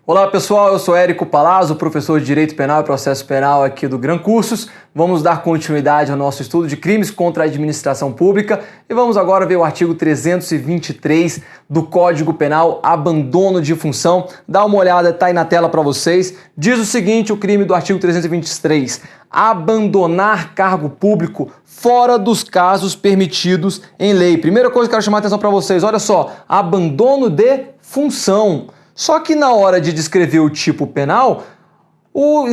Olá pessoal, eu sou Érico Palazzo, professor de Direito Penal e Processo Penal aqui do Gran Cursos. Vamos dar continuidade ao nosso estudo de crimes contra a administração pública e vamos agora ver o artigo 323 do Código Penal, abandono de função. Dá uma olhada, tá aí na tela para vocês. Diz o seguinte, o crime do artigo 323, abandonar cargo público fora dos casos permitidos em lei. Primeira coisa que eu quero chamar a atenção para vocês, olha só, abandono de função. Só que na hora de descrever o tipo penal, o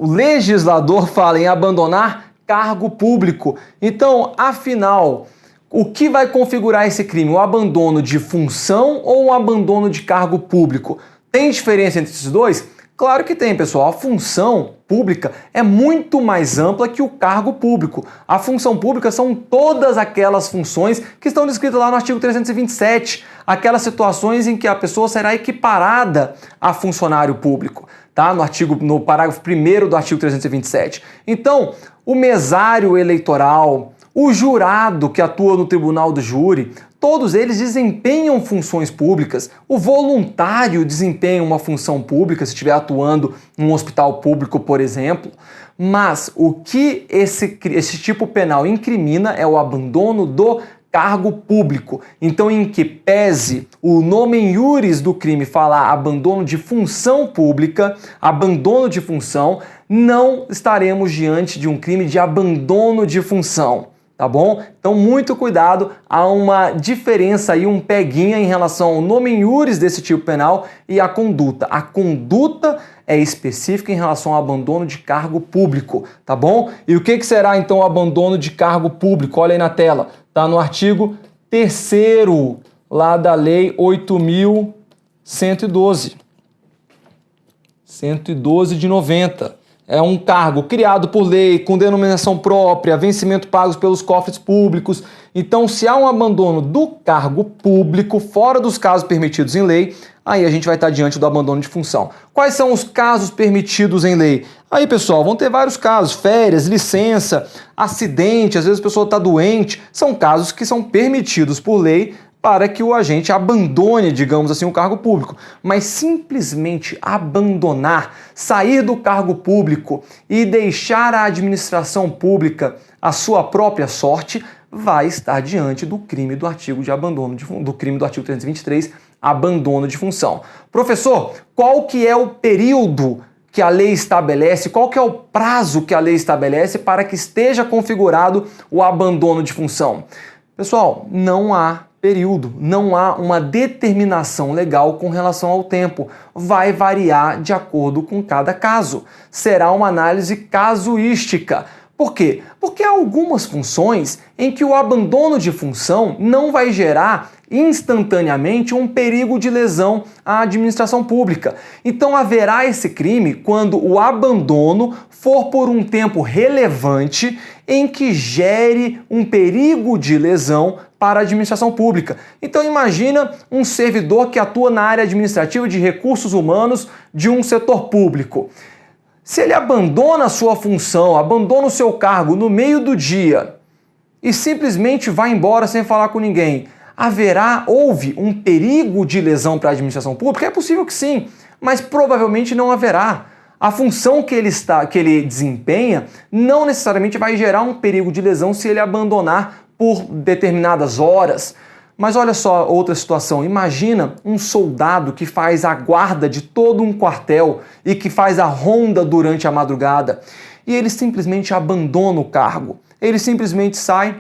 legislador fala em abandonar cargo público. Então, afinal, o que vai configurar esse crime? O abandono de função ou o abandono de cargo público? Tem diferença entre esses dois? Claro que tem, pessoal. A função pública é muito mais ampla que o cargo público. A função pública são todas aquelas funções que estão descritas lá no artigo 327, aquelas situações em que a pessoa será equiparada a funcionário público, tá? No parágrafo 1º do artigo 327. Então, o mesário eleitoral, o jurado que atua no tribunal do júri, todos eles desempenham funções públicas. O voluntário desempenha uma função pública se estiver atuando num hospital público, por exemplo. Mas o que esse tipo penal incrimina é o abandono do cargo público. Então, em que pese o nomen iuris do crime falar abandono de função pública, abandono de função, não estaremos diante de um crime de abandono de função. Tá bom? Então, muito cuidado, há uma diferença aí, um peguinha em relação ao nomen iuris desse tipo penal e a conduta. A conduta é específica em relação ao abandono de cargo público, tá bom? E o que será então o abandono de cargo público? Olha aí na tela, tá no artigo 3º lá da Lei 8.112. 112 de 90. É um cargo criado por lei, com denominação própria, vencimento pagos pelos cofres públicos. Então, se há um abandono do cargo público fora dos casos permitidos em lei, aí a gente vai estar diante do abandono de função. Quais são os casos permitidos em lei? Aí, pessoal, vão ter vários casos, férias, licença, acidente, às vezes a pessoa está doente. São casos que são permitidos por lei para que o agente abandone, digamos assim, o cargo público. Mas simplesmente abandonar, sair do cargo público e deixar a administração pública à sua própria sorte, vai estar diante do crime do artigo de abandono do crime do artigo 323, abandono de função. Professor, qual que é o período que a lei estabelece, qual que é o prazo que a lei estabelece para que esteja configurado o abandono de função? Pessoal, não há período, não há uma determinação legal com relação ao tempo. Vai variar de acordo com cada caso. Será uma análise casuística. Por quê? Porque há algumas funções em que o abandono de função não vai gerar instantaneamente um perigo de lesão à administração pública. Então haverá esse crime quando o abandono for por um tempo relevante em que gere um perigo de lesão para a administração pública. Então imagina um servidor que atua na área administrativa de recursos humanos de um setor público. Se ele abandona a sua função, abandona o seu cargo no meio do dia e simplesmente vai embora sem falar com ninguém, houve um perigo de lesão para a administração pública? É possível que sim, mas provavelmente não haverá. A função que ele desempenha não necessariamente vai gerar um perigo de lesão se ele abandonar por determinadas horas. Mas olha só outra situação, imagina um soldado que faz a guarda de todo um quartel e que faz a ronda durante a madrugada e ele simplesmente abandona o cargo. Ele simplesmente sai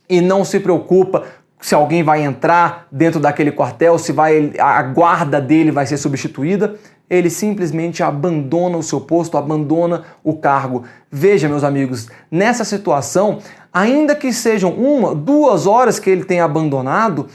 e não se preocupa se alguém vai entrar dentro daquele quartel, se a guarda dele vai ser substituída. Ele simplesmente abandona o seu posto, abandona o cargo. Veja, meus amigos, nessa situação, ainda que sejam 1, 2 horas que ele tenha abandonado,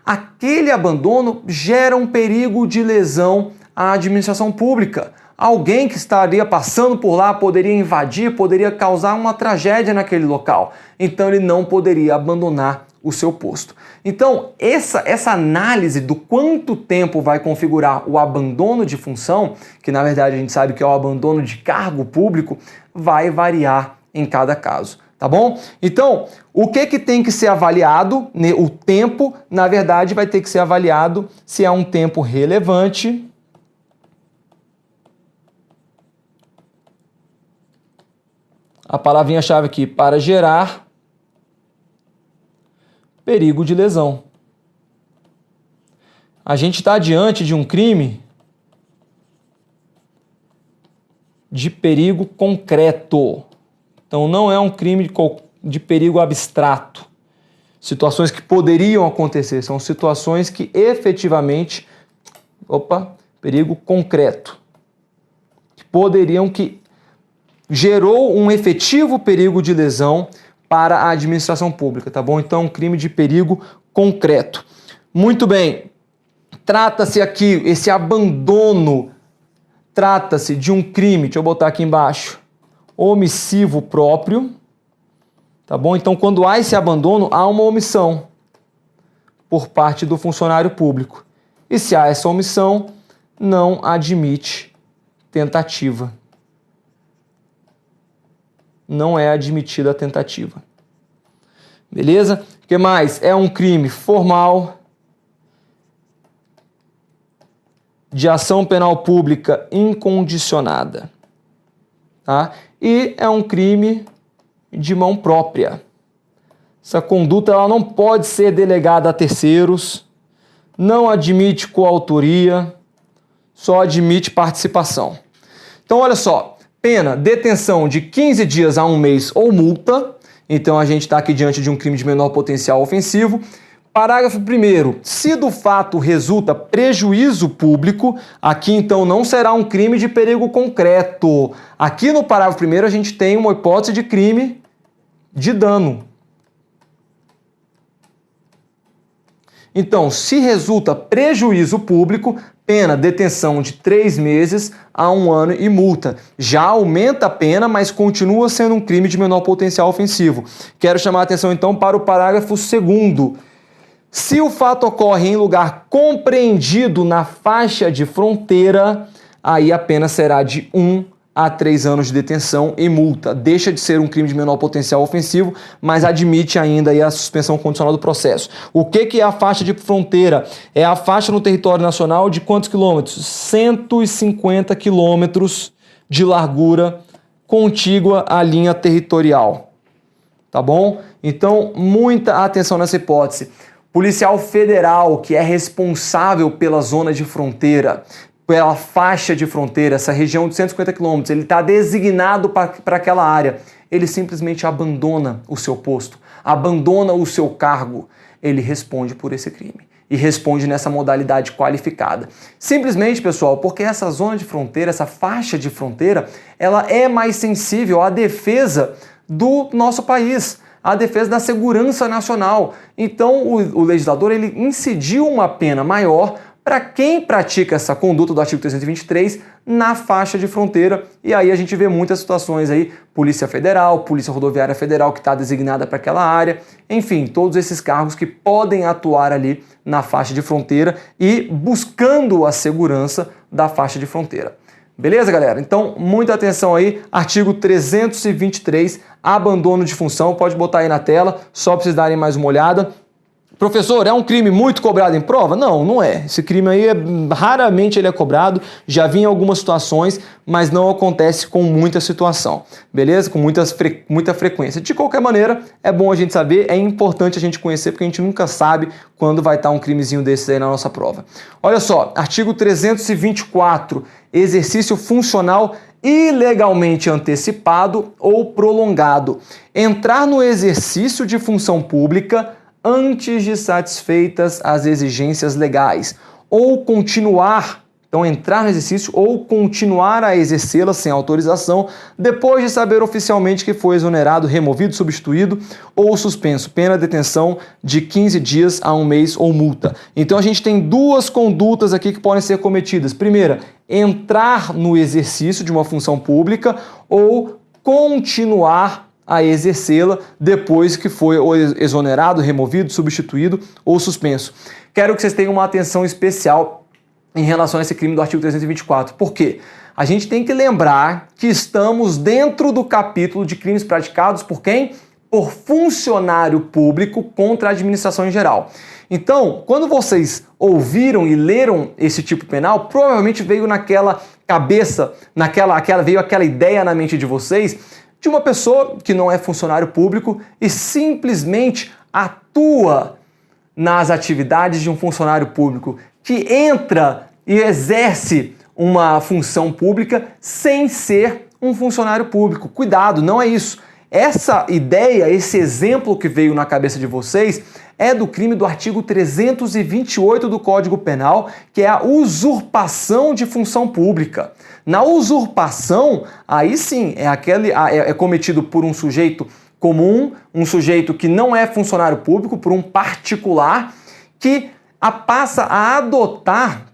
aquele abandono gera um perigo de lesão à administração pública. Alguém que estaria passando por lá poderia invadir, poderia causar uma tragédia naquele local. Então ele não poderia abandonar o seu posto. Então, essa análise do quanto tempo vai configurar o abandono de função, que na verdade a gente sabe que é o abandono de cargo público, vai variar em cada caso, tá bom? Então, o que tem que ser avaliado? O tempo, na verdade, vai ter que ser avaliado se é um tempo relevante a palavrinha-chave aqui, para gerar perigo de lesão. A gente está diante de um crime de perigo concreto. Então, não é um crime de perigo abstrato. Situações que poderiam acontecer, são situações que efetivamente, perigo concreto, que gerou um efetivo perigo de lesão para a administração pública, tá bom? Então, um crime de perigo concreto. Muito bem, trata-se aqui, esse abandono, trata-se de um crime, deixa eu botar aqui embaixo, omissivo próprio, tá bom? Então, quando há esse abandono, há uma omissão por parte do funcionário público. E se há essa omissão, não admite tentativa. Não é admitida a tentativa. Beleza? O que mais? É um crime formal, de ação penal pública incondicionada. Tá? E é um crime de mão própria. Essa conduta ela não pode ser delegada a terceiros, não admite coautoria, só admite participação. Então, olha só, pena, detenção de 15 dias a 1 mês ou multa. Então, a gente está aqui diante de um crime de menor potencial ofensivo. Parágrafo 1º, se do fato resulta prejuízo público, aqui então não será um crime de perigo concreto. Aqui no parágrafo 1º a gente tem uma hipótese de crime de dano. Então, se resulta prejuízo público, pena, detenção de 3 meses a 1 ano e multa. Já aumenta a pena, mas continua sendo um crime de menor potencial ofensivo. Quero chamar a atenção então para o parágrafo 2º. Se o fato ocorre em lugar compreendido na faixa de fronteira, aí a pena será de 1 a 3 anos de detenção e multa. Deixa de ser um crime de menor potencial ofensivo, mas admite ainda aí a suspensão condicional do processo. O que é a faixa de fronteira? É a faixa no território nacional de quantos quilômetros? 150 quilômetros de largura contígua à linha territorial. Tá bom? Então, muita atenção nessa hipótese. Policial federal que é responsável pela zona de fronteira, pela faixa de fronteira, essa região de 150 quilômetros, ele está designado para aquela área. Ele simplesmente abandona o seu posto, abandona o seu cargo. Ele responde por esse crime e responde nessa modalidade qualificada. Simplesmente, pessoal, porque essa zona de fronteira, essa faixa de fronteira, ela é mais sensível à defesa do nosso país, a defesa da segurança nacional. Então, o legislador ele incidiu uma pena maior para quem pratica essa conduta do artigo 323 na faixa de fronteira. E aí a gente vê muitas situações aí, Polícia Federal, Polícia Rodoviária Federal que está designada para aquela área, enfim, todos esses cargos que podem atuar ali na faixa de fronteira e buscando a segurança da faixa de fronteira. Beleza, galera? Então, muita atenção aí, artigo 323, abandono de função, pode botar aí na tela, só para vocês darem mais uma olhada. Professor, é um crime muito cobrado em prova? Não, não é. Esse crime aí, raramente ele é cobrado, já vi em algumas situações, mas não acontece com muita situação, beleza? Com muita frequência. De qualquer maneira, é bom a gente saber, é importante a gente conhecer, porque a gente nunca sabe quando vai estar um crimezinho desses aí na nossa prova. Olha só, artigo 324, exercício funcional ilegalmente antecipado ou prolongado. Entrar no exercício de função pública antes de satisfeitas as exigências legais, ou continuar, então entrar no exercício ou continuar a exercê-la sem autorização, depois de saber oficialmente que foi exonerado, removido, substituído ou suspenso, pena de detenção de 15 dias a 1 mês ou multa. Então a gente tem duas condutas aqui que podem ser cometidas. Primeira, entrar no exercício de uma função pública ou continuar a exercê-la depois que foi exonerado, removido, substituído ou suspenso. Quero que vocês tenham uma atenção especial em relação a esse crime do artigo 324. Por quê? A gente tem que lembrar que estamos dentro do capítulo de crimes praticados por quem? Por funcionário público contra a administração em geral. Então, quando vocês ouviram e leram esse tipo penal, provavelmente veio naquela cabeça, veio aquela ideia na mente de vocês de uma pessoa que não é funcionário público e simplesmente atua nas atividades de um funcionário público, que entra e exerce uma função pública sem ser um funcionário público. Cuidado, não é isso. Essa ideia, esse exemplo que veio na cabeça de vocês é do crime do artigo 328 do Código Penal, que é a usurpação de função pública. Na usurpação, aí sim, é cometido por um sujeito comum, um sujeito que não é funcionário público, por um particular, que passa a adotar,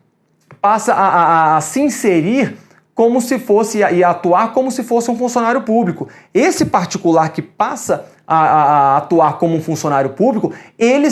passa a se inserir como se fosse, e atuar como se fosse um funcionário público. Esse particular que passa a atuar como um funcionário público, ele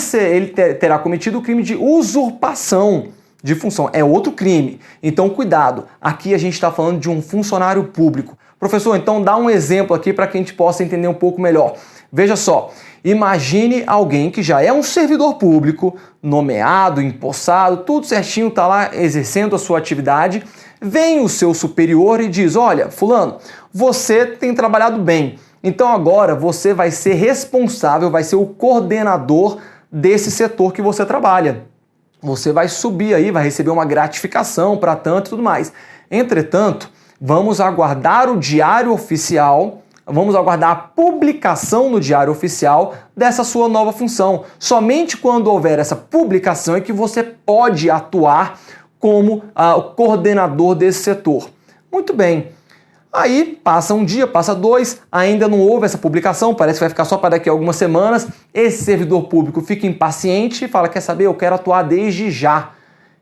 terá cometido o crime de usurpação de função. É outro crime. Então, cuidado. Aqui a gente está falando de um funcionário público. Professor, então dá um exemplo aqui para que a gente possa entender um pouco melhor. Veja só, imagine alguém que já é um servidor público, nomeado, empossado, tudo certinho, está lá exercendo a sua atividade. Vem o seu superior e diz: olha, fulano, você tem trabalhado bem, então agora você vai ser responsável, vai ser o coordenador desse setor que você trabalha. Você vai subir aí, vai receber uma gratificação para tanto e tudo mais. Entretanto, vamos aguardar o diário oficial, vamos aguardar a publicação no diário oficial dessa sua nova função. Somente quando houver essa publicação é que você pode atuar como o coordenador desse setor. Muito bem. Aí passa um dia, passa dois, ainda não houve essa publicação, parece que vai ficar só para daqui a algumas semanas. Esse servidor público fica impaciente e fala: quer saber, eu quero atuar desde já.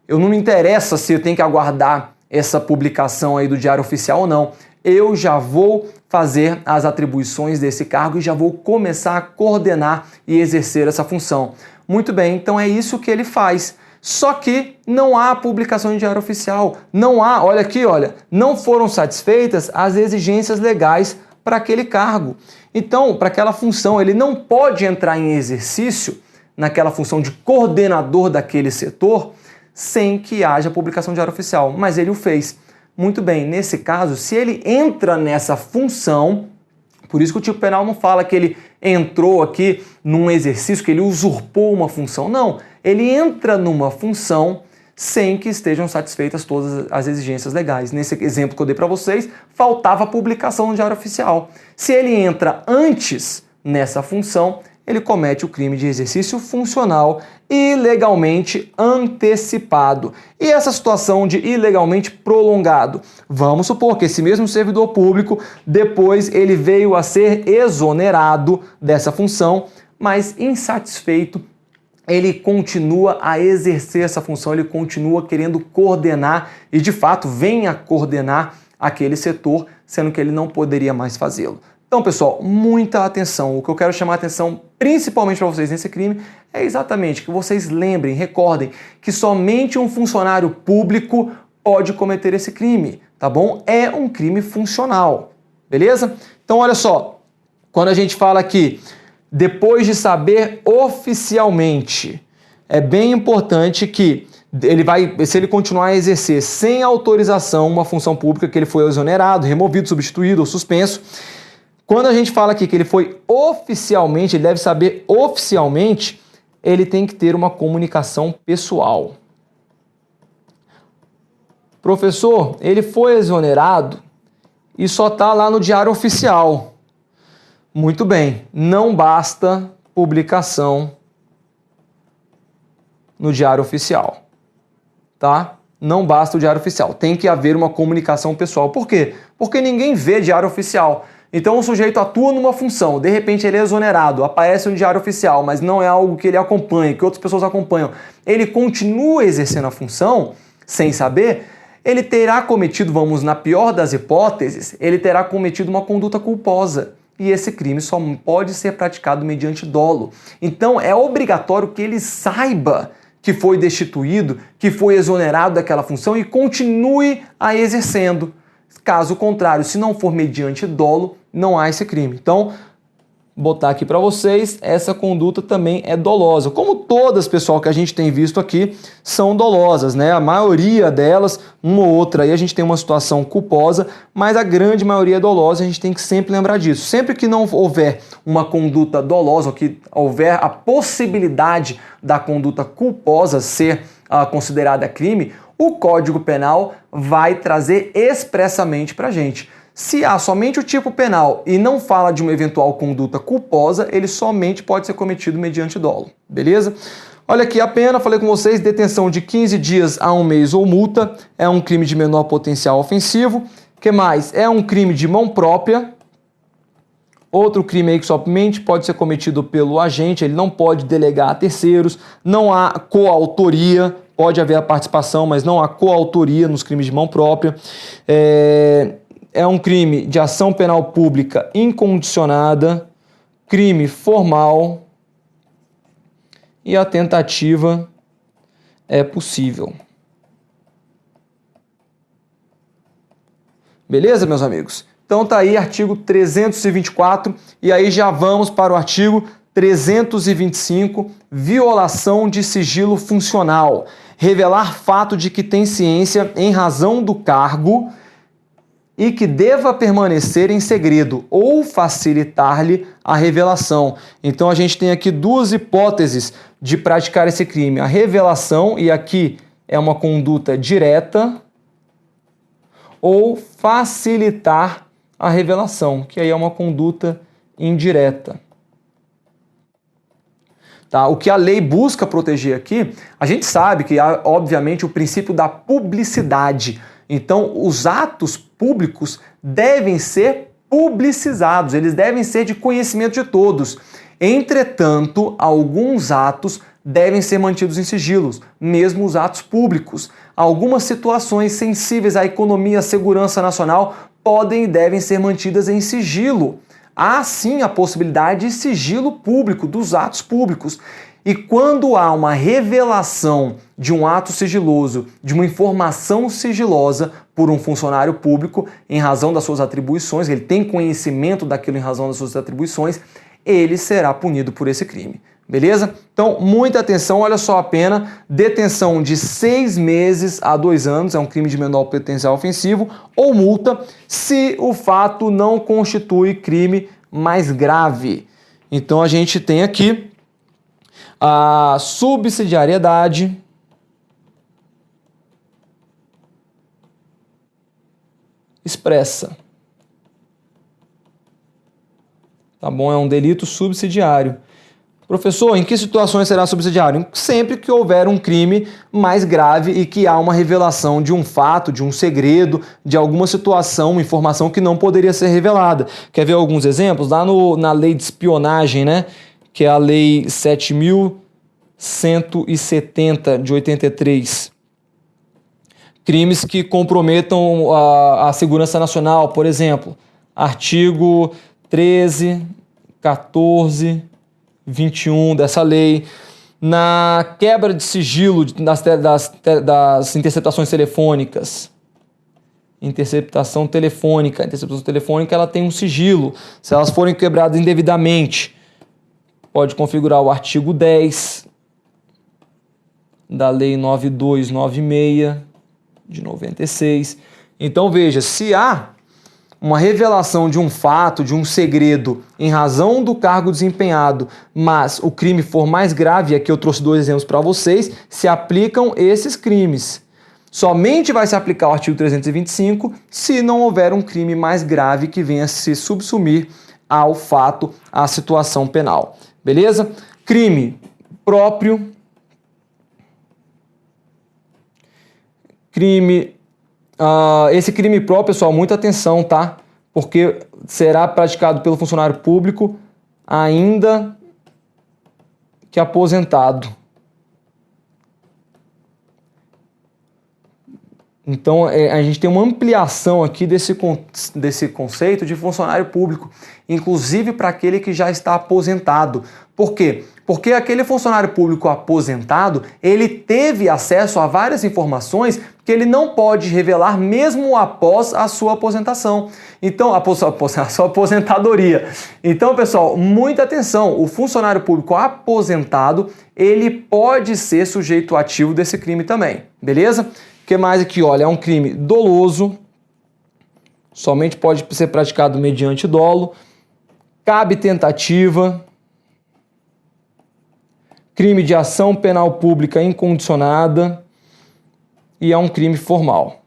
Eu não me interessa se eu tenho que aguardar essa publicação aí do Diário Oficial ou não. Eu já vou fazer as atribuições desse cargo e já vou começar a coordenar e exercer essa função. Muito bem, então é isso que ele faz. Só que não há publicação em diário oficial, não há, olha aqui, olha, não foram satisfeitas as exigências legais para aquele cargo. Então, para aquela função, ele não pode entrar em exercício naquela função de coordenador daquele setor sem que haja publicação em diário oficial, mas ele o fez. Muito bem, nesse caso, se ele entra nessa função, por isso que o tipo penal não fala que ele entrou aqui num exercício, que ele usurpou uma função. Não, ele entra numa função sem que estejam satisfeitas todas as exigências legais. Nesse exemplo que eu dei para vocês, faltava a publicação no Diário Oficial. Se ele entra antes nessa função, ele comete o crime de exercício funcional ilegalmente antecipado. E essa situação de ilegalmente prolongado? Vamos supor que esse mesmo servidor público, depois ele veio a ser exonerado dessa função, mas insatisfeito, ele continua a exercer essa função, ele continua querendo coordenar e, de fato, vem a coordenar aquele setor, sendo que ele não poderia mais fazê-lo. Então, pessoal, muita atenção. O que eu quero chamar a atenção principalmente para vocês nesse crime é exatamente que vocês lembrem, recordem que somente um funcionário público pode cometer esse crime, tá bom? É um crime funcional, beleza? Então, olha só, quando a gente fala aqui, depois de saber oficialmente, é bem importante que se ele continuar a exercer sem autorização uma função pública que ele foi exonerado, removido, substituído ou suspenso. Quando a gente fala aqui que ele foi oficialmente, ele deve saber oficialmente, ele tem que ter uma comunicação pessoal. Professor, ele foi exonerado e só está lá no Diário Oficial. Muito bem, não basta publicação no Diário Oficial, tá? Não basta o Diário Oficial, tem que haver uma comunicação pessoal. Por quê? Porque ninguém vê Diário Oficial. Então o sujeito atua numa função, de repente ele é exonerado, aparece no Diário Oficial, mas não é algo que ele acompanha, que outras pessoas acompanham. Ele continua exercendo a função, sem saber, ele terá cometido, vamos na pior das hipóteses, ele terá cometido uma conduta culposa. E esse crime só pode ser praticado mediante dolo. Então é obrigatório que ele saiba que foi destituído, que foi exonerado daquela função e continue a exercendo. Caso contrário, se não for mediante dolo, não há esse crime. Então, botar aqui para vocês, essa conduta também é dolosa. Como todas, pessoal, que a gente tem visto aqui, são dolosas, né? A maioria delas, uma ou outra, aí a gente tem uma situação culposa, mas a grande maioria é dolosa, a gente tem que sempre lembrar disso. Sempre que não houver uma conduta dolosa, ou que houver a possibilidade da conduta culposa ser considerada crime, o Código Penal vai trazer expressamente para a gente. Se há somente o tipo penal e não fala de uma eventual conduta culposa, ele somente pode ser cometido mediante dolo, beleza? Olha aqui a pena, falei com vocês, detenção de 15 dias a 1 mês ou multa, é um crime de menor potencial ofensivo. O que mais? É um crime de mão própria. Outro crime aí que somente pode ser cometido pelo agente, ele não pode delegar a terceiros, não há coautoria, pode haver a participação, mas não há coautoria nos crimes de mão própria. É um crime de ação penal pública incondicionada, crime formal e a tentativa é possível. Beleza, meus amigos? Então tá aí artigo 324 e aí já vamos para o artigo 325, violação de sigilo funcional. Revelar fato de que tem ciência em razão do cargo e que deva permanecer em segredo ou facilitar-lhe a revelação. Então a gente tem aqui duas hipóteses de praticar esse crime. A revelação, e aqui é uma conduta direta, ou facilitar a revelação, que aí é uma conduta indireta. Tá? O que a lei busca proteger aqui, a gente sabe que há, obviamente, o princípio da publicidade. Então, os atos públicos devem ser publicizados, eles devem ser de conhecimento de todos. Entretanto, alguns atos devem ser mantidos em sigilos, mesmo os atos públicos. Algumas situações sensíveis à economia e à segurança nacional podem e devem ser mantidas em sigilo. Há sim a possibilidade de sigilo público dos atos públicos. E quando há uma revelação de um ato sigiloso, de uma informação sigilosa por um funcionário público, em razão das suas atribuições, ele tem conhecimento daquilo em razão das suas atribuições, ele será punido por esse crime. Beleza? Então, muita atenção, olha só a pena, detenção de 6 meses a 2 anos, é um crime de menor potencial ofensivo, ou multa, se o fato não constitui crime mais grave. Então, a gente tem aqui a subsidiariedade expressa. Tá bom? É um delito subsidiário. Professor, em que situações será subsidiário? Sempre que houver um crime mais grave e que há uma revelação de um fato, de um segredo, de alguma situação, uma informação que não poderia ser revelada. Quer ver alguns exemplos? Lá na lei de espionagem, né? Que é a lei 7.170 de 83. Crimes que comprometam a segurança nacional, por exemplo, artigo 13, 14, 21 dessa lei. Na quebra de sigilo das interceptações telefônicas. Interceptação telefônica. A interceptação telefônica ela tem um sigilo. Se elas forem quebradas indevidamente, pode configurar o artigo 10 da Lei 9296 de 96. Então veja, se há uma revelação de um fato, de um segredo, em razão do cargo desempenhado, mas o crime for mais grave, e aqui eu trouxe 2 exemplos para vocês, se aplicam esses crimes. Somente vai se aplicar o artigo 325 se não houver um crime mais grave que venha se subsumir ao fato, à situação penal. Beleza? Crime próprio. Esse crime próprio, pessoal, muita atenção, tá? Porque será praticado pelo funcionário público ainda que aposentado. Então, a gente tem uma ampliação aqui desse conceito de funcionário público, inclusive para aquele que já está aposentado. Por quê? Porque aquele funcionário público aposentado, ele teve acesso a várias informações que ele não pode revelar mesmo após a sua aposentação. Então, a sua aposentadoria. Então, pessoal, muita atenção. O funcionário público aposentado, ele pode ser sujeito ativo desse crime também, beleza? O que mais aqui? Olha, é um crime doloso, somente pode ser praticado mediante dolo, cabe tentativa, crime de ação penal pública incondicionada e é um crime formal.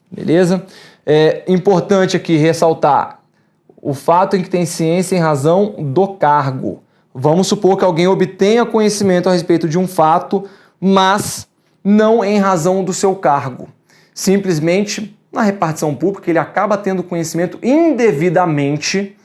Beleza? É importante aqui ressaltar o fato em que tem ciência em razão do cargo. Vamos supor que alguém obtenha conhecimento a respeito de um fato, mas não em razão do seu cargo. Simplesmente, na repartição pública, ele acaba tendo conhecimento indevidamente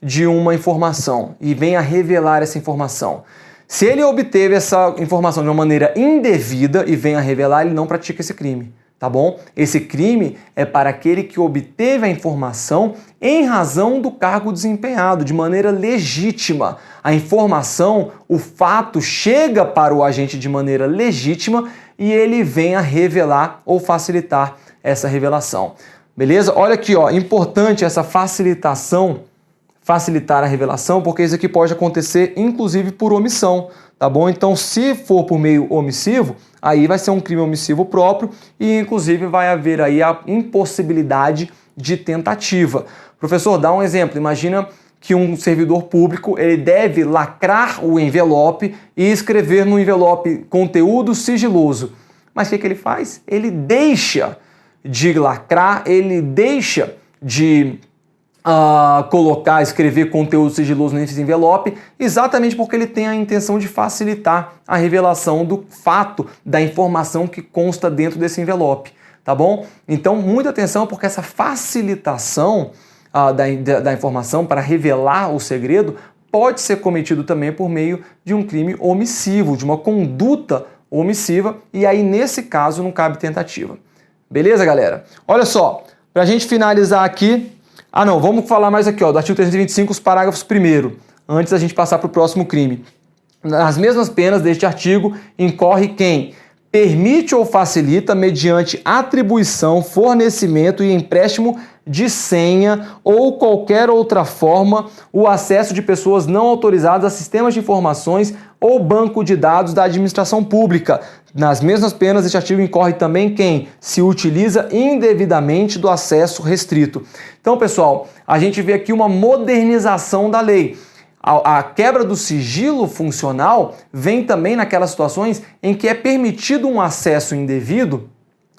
de uma informação e vem a revelar essa informação. Se ele obteve essa informação de uma maneira indevida e vem a revelar, ele não pratica esse crime, tá bom? Esse crime é para aquele que obteve a informação em razão do cargo desempenhado, de maneira legítima. A informação, o fato chega para o agente de maneira legítima e ele vem a revelar ou facilitar essa revelação. Beleza? Olha aqui, ó, importante essa facilitar a revelação, porque isso aqui pode acontecer inclusive por omissão, tá bom? Então, se for por meio omissivo, aí vai ser um crime omissivo próprio e inclusive vai haver aí a impossibilidade de tentativa. Professor, dá um exemplo. Imagina que um servidor público ele deve lacrar o envelope e escrever no envelope conteúdo sigiloso. Mas o que ele faz? Ele deixa de lacrar, ele deixa de escrever conteúdo sigiloso nesse envelope, exatamente porque ele tem a intenção de facilitar a revelação do fato, da informação que consta dentro desse envelope, tá bom? Então, muita atenção, porque essa facilitação da informação para revelar o segredo pode ser cometido também por meio de um crime omissivo, de uma conduta omissiva, e aí, nesse caso, não cabe tentativa. Beleza, galera? Olha só, para a gente finalizar aqui, vamos falar mais aqui, ó, do artigo 325, os parágrafos 1º, antes da gente passar para o próximo crime. Nas mesmas penas deste artigo, incorre quem permite ou facilita, mediante atribuição, fornecimento e empréstimo de senha ou qualquer outra forma, o acesso de pessoas não autorizadas a sistemas de informações ou banco de dados da administração pública. Nas mesmas penas, este artigo incorre também quem se utiliza indevidamente do acesso restrito. Então, pessoal, a gente vê aqui uma modernização da lei. A quebra do sigilo funcional vem também naquelas situações em que é permitido um acesso indevido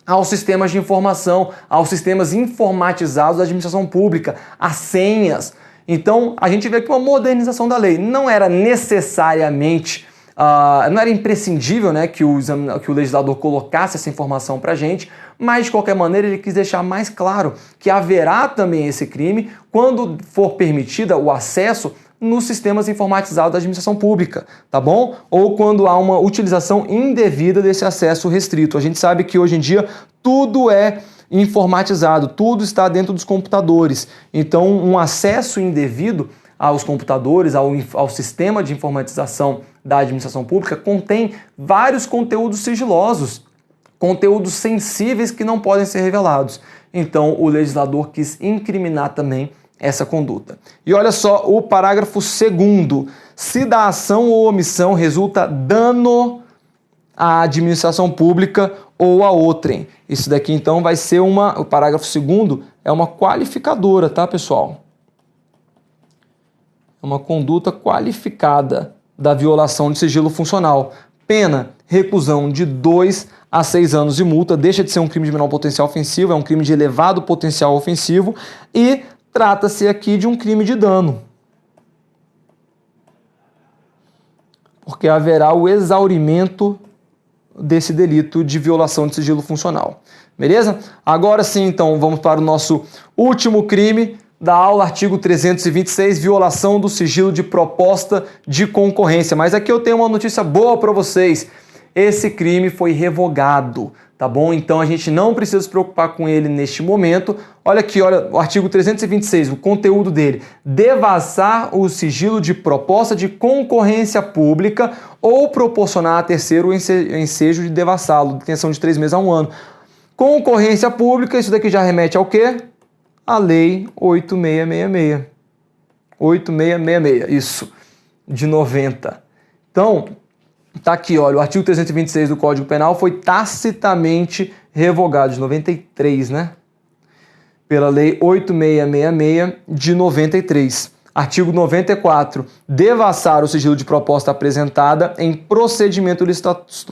aos sistemas de informação, aos sistemas informatizados da administração pública, às senhas. Então, a gente vê aqui uma modernização da lei. Não era necessariamente, não era imprescindível, né, que o legislador colocasse essa informação para a gente, mas, de qualquer maneira, ele quis deixar mais claro que haverá também esse crime quando for permitida o acesso nos sistemas informatizados da administração pública, tá bom? Ou quando há uma utilização indevida desse acesso restrito. A gente sabe que hoje em dia tudo é informatizado, tudo está dentro dos computadores. Então, um acesso indevido aos computadores, ao sistema de informatização da administração pública, contém vários conteúdos sigilosos, conteúdos sensíveis que não podem ser revelados. Então, o legislador quis incriminar também essa conduta. E olha só o parágrafo 2º. Se da ação ou omissão resulta dano à administração pública ou a outrem. Isso daqui, então, vai ser o parágrafo 2º é uma qualificadora, tá, pessoal? É uma conduta qualificada da violação de sigilo funcional. Pena, reclusão de 2 a 6 anos de multa, deixa de ser um crime de menor potencial ofensivo, é um crime de elevado potencial ofensivo e trata-se aqui de um crime de dano, porque haverá o exaurimento desse delito de violação de sigilo funcional. Beleza? Agora sim, então, vamos para o nosso último crime da aula, artigo 326, violação do sigilo de proposta de concorrência. Mas aqui eu tenho uma notícia boa para vocês. esse crime foi revogado, tá bom? Então a gente não precisa se preocupar com ele neste momento. Olha aqui, olha o artigo 326, o conteúdo dele. Devassar o sigilo de proposta de concorrência pública ou proporcionar a terceiro o ensejo de devassá-lo, detenção de 3 meses a 1 ano. Concorrência pública, isso daqui já remete ao quê? A Lei 8666. 8666, isso, de 90. Então, tá aqui, olha, o artigo 326 do Código Penal foi tacitamente revogado, de 93, né? Pela Lei 8666 de 93. Artigo 94. Devassar o sigilo de proposta apresentada em procedimento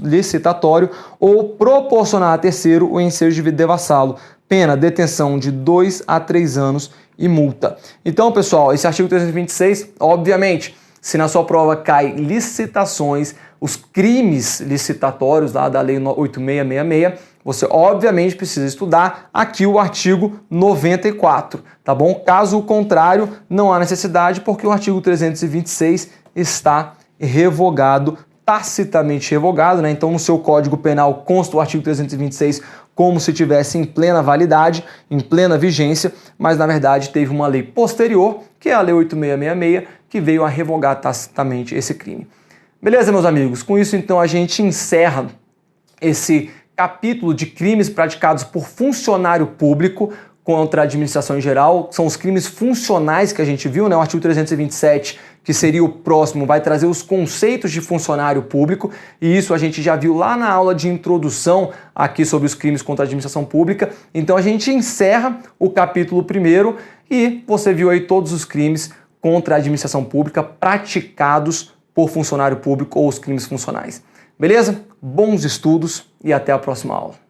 licitatório ou proporcionar a terceiro o ensejo de devassá-lo. Pena, detenção de 2 a 3 anos e multa. Então, pessoal, esse artigo 326, obviamente, se na sua prova cai licitações, os crimes licitatórios lá da Lei 8666, você obviamente precisa estudar aqui o artigo 94, tá bom? Caso contrário, não há necessidade, porque o artigo 326 está revogado, tacitamente revogado, né? Então no seu Código Penal consta o artigo 326 como se tivesse em plena validade, em plena vigência, mas na verdade teve uma lei posterior, que é a Lei 8666, que veio a revogar tacitamente esse crime. Beleza, meus amigos? Com isso, então, a gente encerra esse capítulo de crimes praticados por funcionário público contra a administração em geral. São os crimes funcionais que a gente viu, né? O artigo 327, que seria o próximo, vai trazer os conceitos de funcionário público, e isso a gente já viu lá na aula de introdução aqui sobre os crimes contra a administração pública. Então a gente encerra o capítulo 1º e você viu aí todos os crimes contra a administração pública praticados por funcionário público ou os crimes funcionais. Beleza? Bons estudos e até a próxima aula.